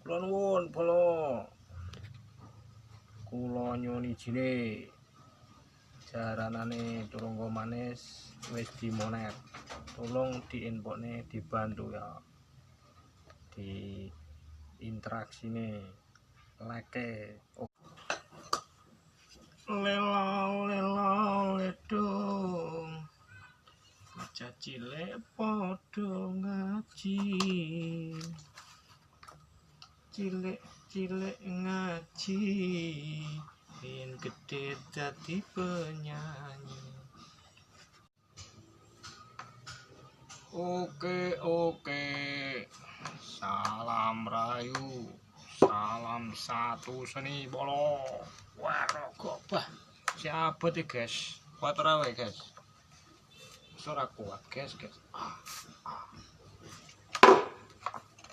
Kula nuwun polo. Kula nyuwun ijine. Jaranane turungga manis wis dimonet. Tolong diinpokne dibantu ya. Di interaksine like. Lelau ledong. Bocah cilik padha ngaji. Cilik ngaji. Yen gede dadi penyanyi. Oke. Salam rayu. Salam satu seni bolo. Warogobah. Siapa tuh guys? Kuat rawe guys. Suara kuat guys.